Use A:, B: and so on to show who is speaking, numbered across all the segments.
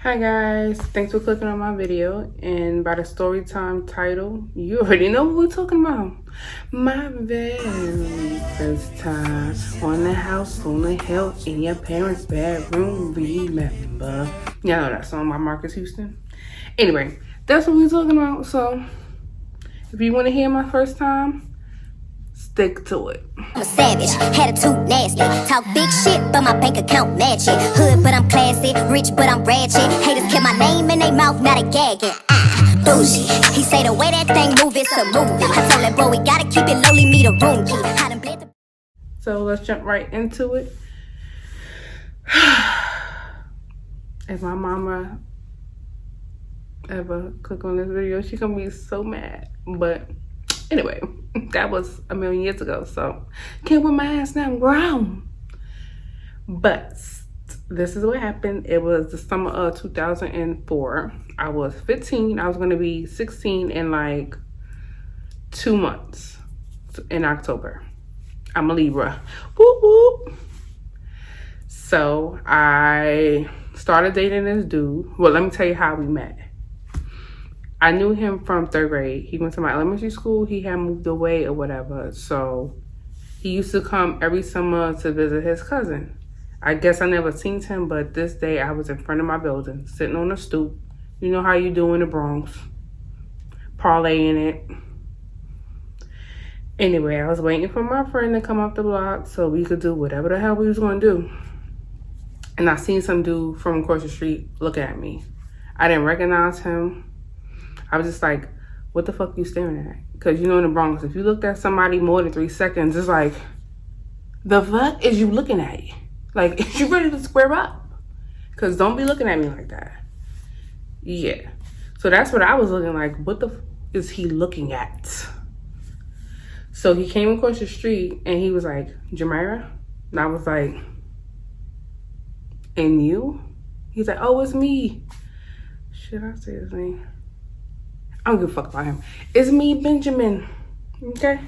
A: Hi guys, thanks for clicking on my video, and by the story time title, you already know what we're talking about. My very first time on the house full of hell in your parents' bedroom, remember? Y'all know that song by Marcus Houston? Anyway, that's what we're talking about, so if you want to hear my first time, stick to it.
B: I'm a savage, attitude nasty. Talk big shit, but my bank account match it. Hood, but I'm classy. Rich, but I'm ratchet. Haters kept my name in their mouth, not a gagging. Bougie. He say the way that thing move, it's a movie. I told that boy we gotta keep it lowly, me the room key.
A: So let's jump right into it. If my mama ever click on this video, she gonna be so mad. But anyway, that was a million years ago, so can't whip my ass now, I'm grown. But this is what happened. It was the summer of 2004. I was 15. I was gonna be 16 in like 2 months in October. I'm a Libra. Whoop whoop. So I started dating this dude. Well, let me tell you how we met. I knew him from 3rd grade. He went to my elementary school. He had moved away or whatever. So he used to come every summer to visit his cousin. I guess I never seen him, but this day I was in front of my building, sitting on a stoop. You know how you do in the Bronx. Parlaying it. Anyway, I was waiting for my friend to come up the block so we could do whatever the hell we was going to do. And I seen some dude from across the street looking at me. I didn't recognize him. I was just like, what the fuck you staring at? Because you know in the Bronx, if you looked at somebody more than 3 seconds, it's like, the fuck is you looking at? Like, is you ready to square up? Because don't be looking at me like that. Yeah. So that's what I was looking like. What the f is he looking at? So he came across the street and he was like, MYRA? And I was like, and you? He's like, oh, it's me. Should I say his name? I don't give a fuck about him. It's me, Benjamin. Okay?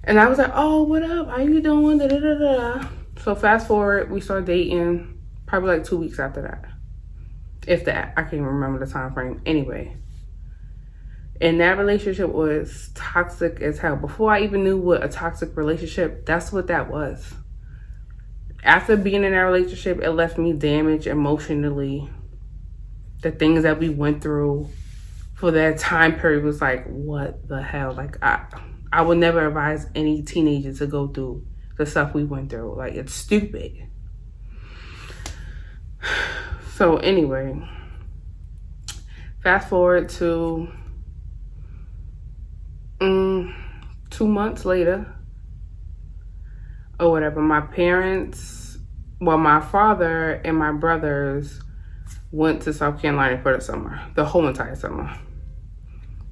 A: And I was like, oh, what up? How you doing? Da, da, da, da. So fast forward, we started dating probably like 2 weeks after that. If that. I can't remember the time frame. Anyway. And that relationship was toxic as hell. Before I even knew what a toxic relationship, that's what that was. After being in that relationship, it left me damaged emotionally. The things that we went through for that time period was like, what the hell? Like, I would never advise any teenager to go through the stuff we went through. Like, it's stupid. So anyway, fast forward to 2 months later or whatever, my parents, well, my father and my brothers went to South Carolina for the summer, the whole entire summer.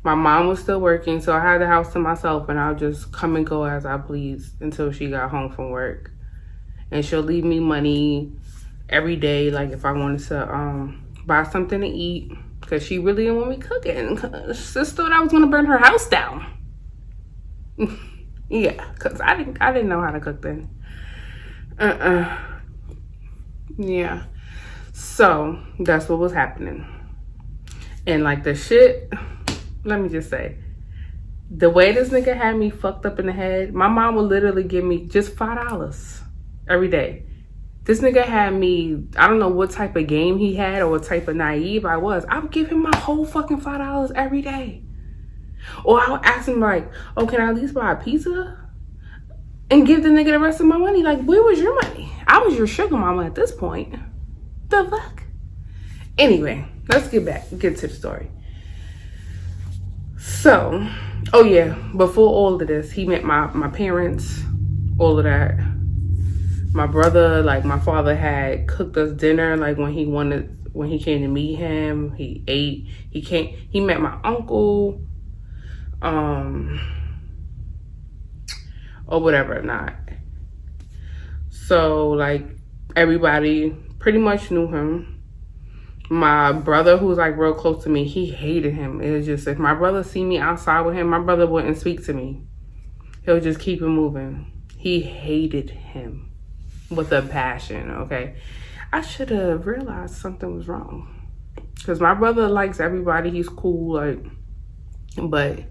A: My mom was still working, so I had the house to myself, and I'll just come and go as I please until she got home from work. And she'll leave me money every day, like if I wanted to buy something to eat, because she really didn't want me cooking. Cause she thought I was gonna burn her house down. Yeah, cause I didn't know how to cook then. Yeah. So that's what was happening. And like the shit, let me just say, the way this nigga had me fucked up in the head, my mom would literally give me just $5 every day. This nigga had me, I don't know what type of game he had or what type of naive I was. I would give him my whole fucking $5 every day. Or I would ask him like, oh, can I at least buy a pizza? And give the nigga the rest of my money. Like, where was your money? I was your sugar mama at this point. The fuck? Anyway, let's get to the story. So, oh yeah, before all of this, he met my parents, all of that. My brother, like my father had cooked us dinner, like when he came to meet him, he ate, he met my uncle, or whatever not. So like everybody pretty much knew him. My brother, who was like real close to me, he hated him. It was just, if my brother see me outside with him, my brother wouldn't speak to me. He'll just keep it moving. He hated him with a passion, okay? I should have realized something was wrong. Because my brother likes everybody. He's cool, like, but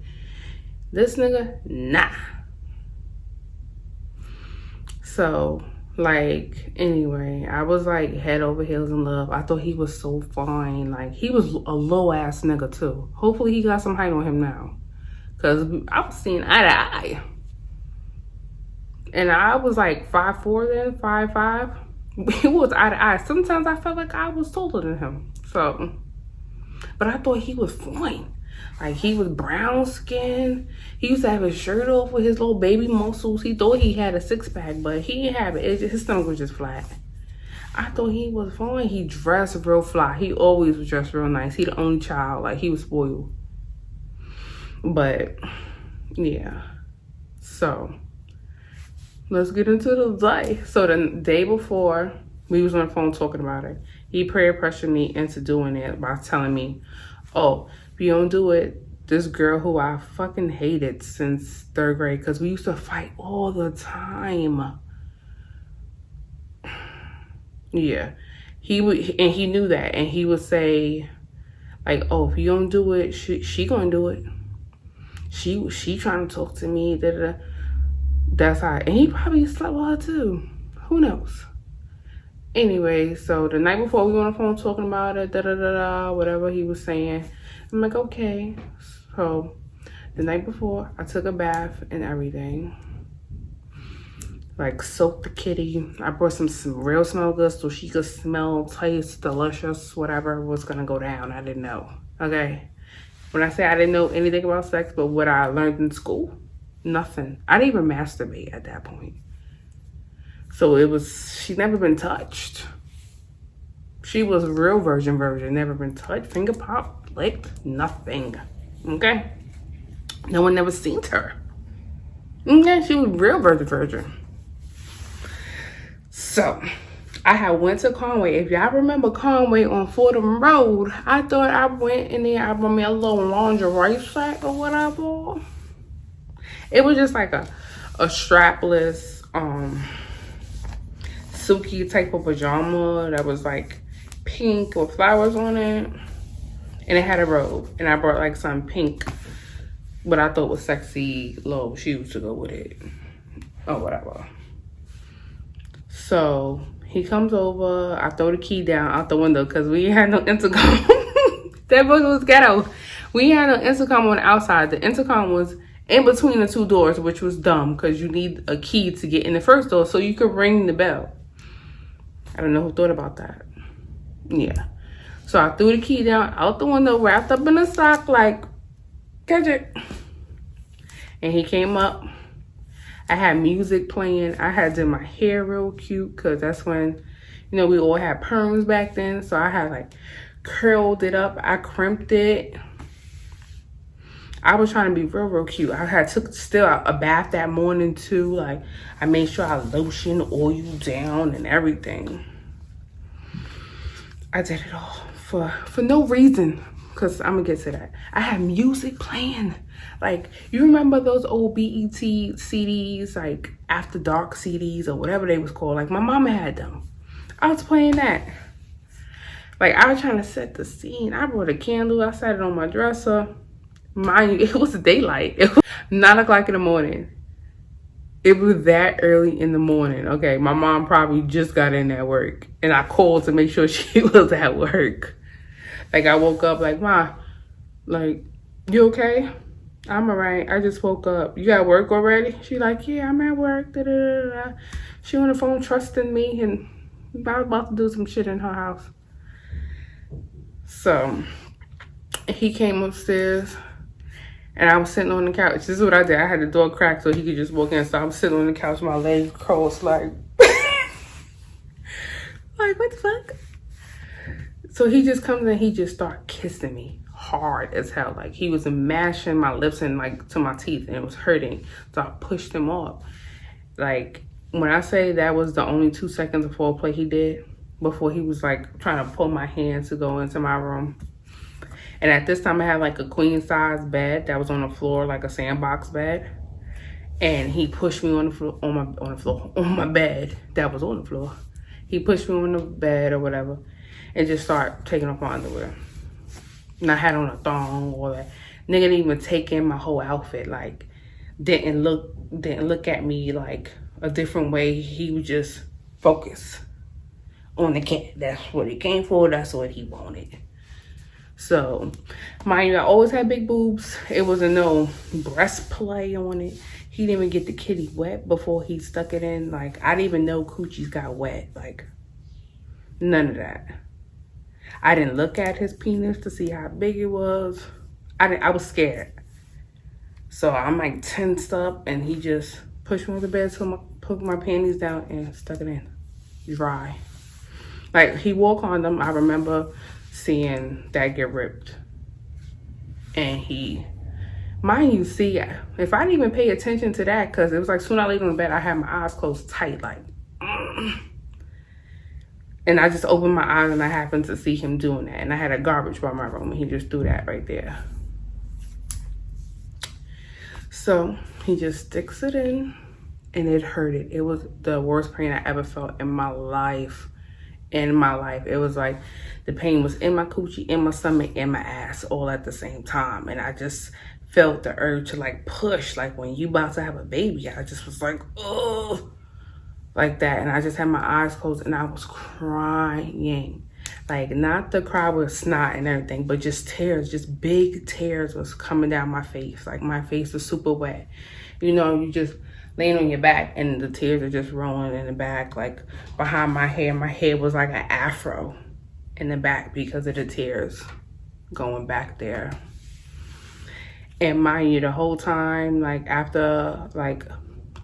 A: this nigga, nah. So, like, anyway, I was like head over heels in love. I thought he was so fine. Like, he was a low ass nigga too. Hopefully he got some height on him now. Because I was seeing eye to eye. And I was like 5'4" then, 5'5". He was eye to eye. Sometimes I felt like I was taller than him. So, but I thought he was fine. Like, he was brown skin. He used to have his shirt off with his little baby muscles. He thought he had a six-pack, but he didn't have it. His stomach was just flat. I thought he was fine. He dressed real fly. He always was dressed real nice. He the only child. Like, he was spoiled. But, yeah. So, let's get into the day. So, the day before, we was on the phone talking about it. He peer pressured me into doing it by telling me, oh, if you don't do it, this girl who I fucking hated since 3rd grade, because we used to fight all the time. Yeah. He would, and he knew that, and he would say, like, oh, if you don't do it, she gonna do it. She trying to talk to me, da-da-da. That's how, and he probably slept with her too. Who knows? Anyway, so the night before we were on the phone talking about it, da-da-da-da, whatever he was saying. I'm like, okay. So the night before, I took a bath and everything. Like, soaked the kitty. I brought some real smell good so she could smell, taste delicious, whatever was gonna go down. I didn't know, okay? When I say I didn't know anything about sex, but what I learned in school, nothing. I didn't even masturbate at that point. So it was, she'd never been touched. She was a real virgin, never been touched, finger popped, licked, nothing, okay? No one never seen her. Okay, she was real virgin. So, I had went to Conway. If y'all remember Conway on Fordham Road, I thought I went in there, I bought me a little lingerie set or whatever. It was just like a strapless, silky type of pajama that was like pink with flowers on it. And it had a robe. And I brought like some pink, what I thought was sexy little shoes to go with it. Or whatever. So he comes over. I throw the key down out the window because we had no intercom. That boy was ghetto. We had no intercom on the outside. The intercom was in between the two doors, which was dumb because you need a key to get in the first door so you could ring the bell. I don't know who thought about that. Yeah. So I threw the key down out the window, wrapped up in a sock, like, catch it. And he came up. I had music playing. I had done my hair real cute because that's when, you know, we all had perms back then. So I had like curled it up. I crimped it. I was trying to be real cute. I had took still a bath that morning too. Like, I made sure I lotion, oil down and everything. I did it all for no reason, because I'm gonna get to that. I had music playing. Like, you remember those old BET CDs, like After Dark CDs or whatever they was called? Like, my mama had them. I was playing that. Like, I was trying to set the scene. I brought a candle. I set it on my dresser. Mind you, it was daylight. It was 9 o'clock in the morning. It was that early in the morning. Okay, my mom probably just got in at work. And I called to make sure she was at work. Like, I woke up like, Ma, like, you okay? I'm all right. I just woke up. You at work already? She like, yeah, I'm at work. Da, da, da, da. She on the phone trusting me, and I was about to do some shit in her house. So, he came upstairs, and I was sitting on the couch. This is what I did. I had the door cracked so he could just walk in. So I was sitting on the couch, my legs crossed, like, like, what the fuck? So he just comes in, he just started kissing me hard as hell. Like, he was mashing my lips and like to my teeth, and it was hurting. So I pushed him off. Like, when I say that was the only 2 seconds of foreplay he did before he was like trying to pull my hand to go into my room. And at this time I had like a queen size bed that was on the floor, like a sandbox bed. And he pushed me on the floor, on my bed that was on the floor. He pushed me on the bed or whatever and just started taking off my underwear. And I had on a thong or that. Nigga didn't even take in my whole outfit. Like, didn't look at me like a different way. He was just focused on the cat. That's what he came for. That's what he wanted. So, mind you, I always had big boobs. It wasn't no breast play on it. He didn't even get the kitty wet before he stuck it in. Like, I didn't even know coochies got wet. Like, none of that. I didn't look at his penis to see how big it was. I was scared. So I'm like tensed up, and he just pushed me on the bed, so I put my panties down and stuck it in. Dry. Like, he wore condom. I remember seeing that get ripped. And he, mind you, see, if I didn't even pay attention to that, because it was like soon I laid on the bed, I had my eyes closed tight, like, and I just opened my eyes and I happened to see him doing that. And I had a garbage by my room, and he just threw that right there. So he just sticks it in, and it hurted. It was the worst pain I ever felt in my life. It was like the pain was in my coochie, in my stomach, in my ass, all at the same time. And I just felt the urge to like push, like when you about to have a baby. I just was like, oh, like that. And I just had my eyes closed, and I was crying. Like, not the cry with snot and everything, but just tears, just big tears was coming down my face. Like, my face was super wet. You know, you just laying on your back and the tears are just rolling in the back, like behind my hair. My hair was like an afro in the back because of the tears going back there. And mind you, the whole time, like after, like,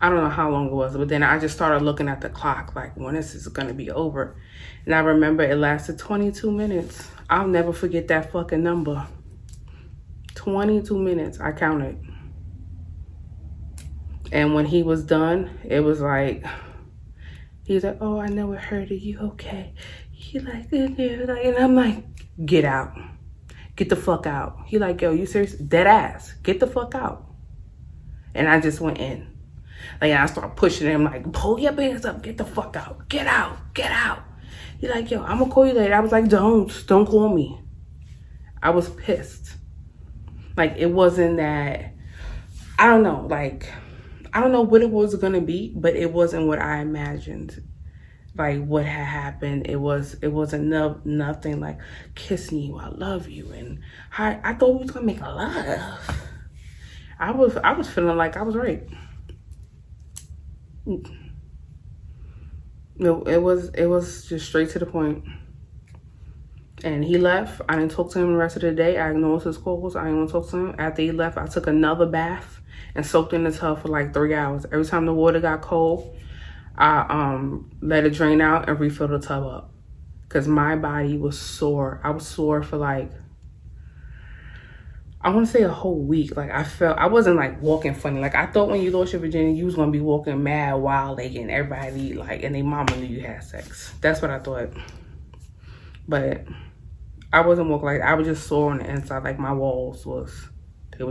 A: I don't know how long it was, but then I just started looking at the clock, like, when is this gonna be over? And I remember it lasted 22 minutes. I'll never forget that fucking number. 22 minutes, I counted. And when he was done, it was like, he's like, oh, I know it hurted. You okay? He like, and I'm like, get out. Get the fuck out. He like, yo, you serious? Dead ass. Get the fuck out. And I just went in. Like, I started pushing him, like, pull your pants up. Get the fuck out. Get out. Get out. He like, yo, I'm gonna call you later. I was like, don't call me. I was pissed. Like, it wasn't that, I don't know, like, I don't know what it was gonna be, but it wasn't what I imagined. Like, what had happened, it wasn't nothing like kissing you, I love you, and I thought we was gonna make love. I was feeling like I was raped. No, it was just straight to the point. And he left. I didn't talk to him the rest of the day. I ignored his calls. I didn't want to talk to him. After he left, I took another bath and soaked in the tub for like 3 hours. Every time the water got cold, I let it drain out and refilled the tub up. Because my body was sore. I was sore for like, I want to say a whole week. Like, I wasn't like walking funny. Like, I thought when you lost your virginity, you was going to be walking mad wild, like, and everybody, like, and their mama knew you had sex. That's what I thought. But I wasn't walking like, I was just sore on the inside. Like, my walls was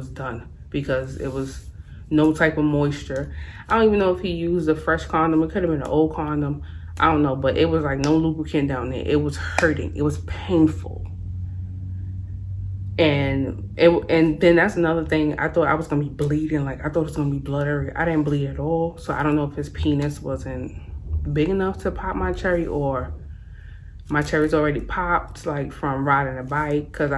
A: done because it was no type of moisture. I don't even know if he used a fresh condom. It could have been an old condom. I don't know, but it was like no lubricant down there. It was hurting. It was painful. And then that's another thing. I thought I was gonna be bleeding. Like, I thought it was gonna be blood area. I didn't bleed at all. So I don't know if his penis wasn't big enough to pop my cherry, or my cherry's already popped, like, from riding a bike. Cause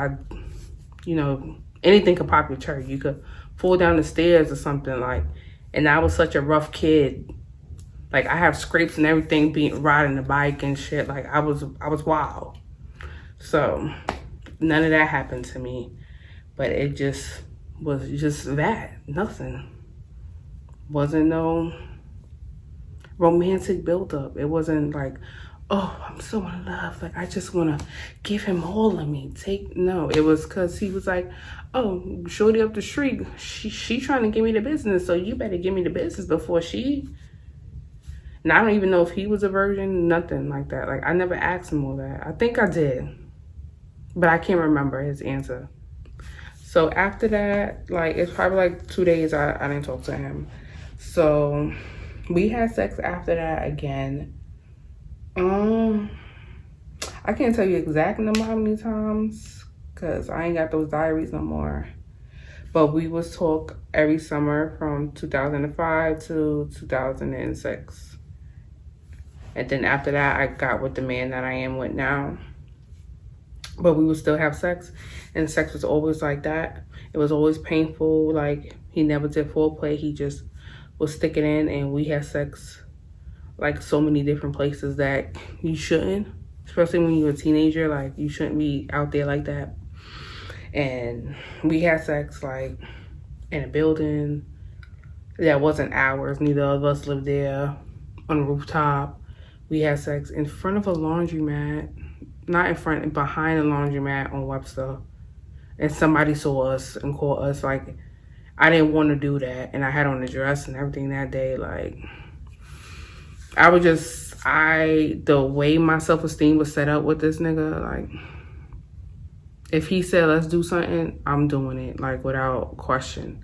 A: anything could pop your cherry. You could fall down the stairs or something, like, and I was such a rough kid. Like, I have scrapes and everything being riding the bike and shit. Like, I was wild. So none of that happened to me, but it just was just that, nothing. Wasn't no romantic buildup. It wasn't like, oh, I'm so in love. Like, I just want to give him all of me. No, it was because he was like, oh, shorty up the street, she trying to give me the business, so you better give me the business before she. And I don't even know if he was a virgin, nothing like that. Like, I never asked him all that. I think I did, but I can't remember his answer. So after that, like, it's probably like 2 days I didn't talk to him. So we had sex after that again. I can't tell you exact number how many times, because I ain't got those diaries no more. But we was talk every summer from 2005 to 2006. And then after that, I got with the man that I am with now. But we would still have sex. And sex was always like that. It was always painful. Like, he never did foreplay. He just would stick it in, and we had sex like so many different places that you shouldn't. Especially when you're a teenager, like, you shouldn't be out there like that. And we had sex like in a building that wasn't ours. Neither of us lived there. On a rooftop. We had sex in front of a laundromat. Not in front, behind a laundromat on Webster. And somebody saw us and called us. Like, I didn't want to do that. And I had on a dress and everything that day. Like, the way my self-esteem was set up with this nigga, like, if he said, let's do something, I'm doing it, like, without question.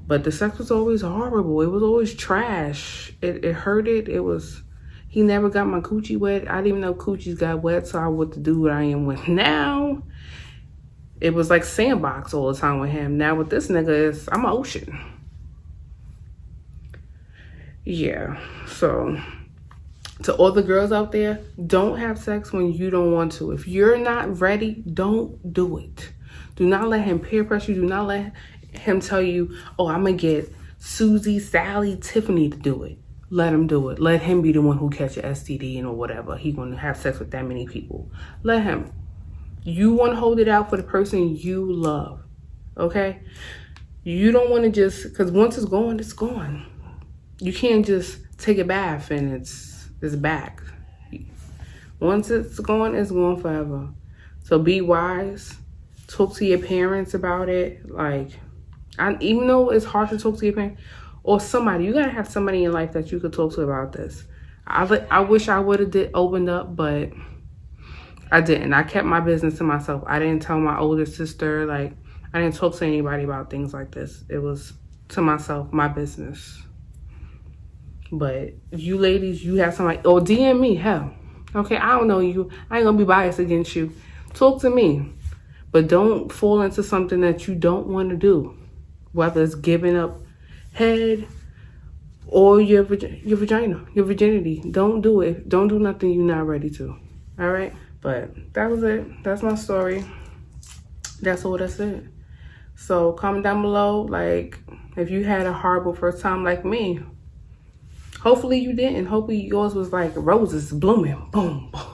A: But the sex was always horrible. It was always trash. It hurted. He never got my coochie wet. I didn't even know coochies got wet, so I was the dude I am with now. It was like sandbox all the time with him. Now with this nigga, I'm an ocean. Yeah, so to all the girls out there, don't have sex when you don't want to. If you're not ready, don't do it. Do not let him peer pressure you. Do not let him tell you, oh, I'm going to get Susie, Sally, Tiffany to do it. Let him do it. Let him be the one who catch a STD or whatever. He going to have sex with that many people. Let him. You want to hold it out for the person you love. Okay? You don't want to just, because once it's gone, it's gone. You can't just take a bath and it's back. Once it's gone forever. So be wise. Talk to your parents about it. Like, even though it's hard to talk to your parents or somebody, you gotta have somebody in your life that you could talk to about this. I wish I would have opened up, but I didn't. I kept my business to myself. I didn't tell my older sister. Like, I didn't talk to anybody about things like this. It was to myself, my business. But you ladies, you have somebody, or DM me, hell. Okay, I don't know you. I ain't gonna be biased against you. Talk to me. But don't fall into something that you don't want to do. Whether it's giving up head or your vagina, your virginity. Don't do it. Don't do nothing you're not ready to. All right? But that was it. That's my story. That's all that's it. So comment down below, like, if you had a horrible first time like me. Hopefully you didn't. Hopefully yours was like roses blooming. Boom, boom.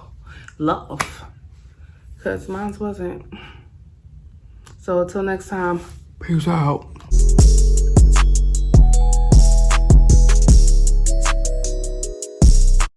A: Love. Because mine wasn't. So until next time, peace out.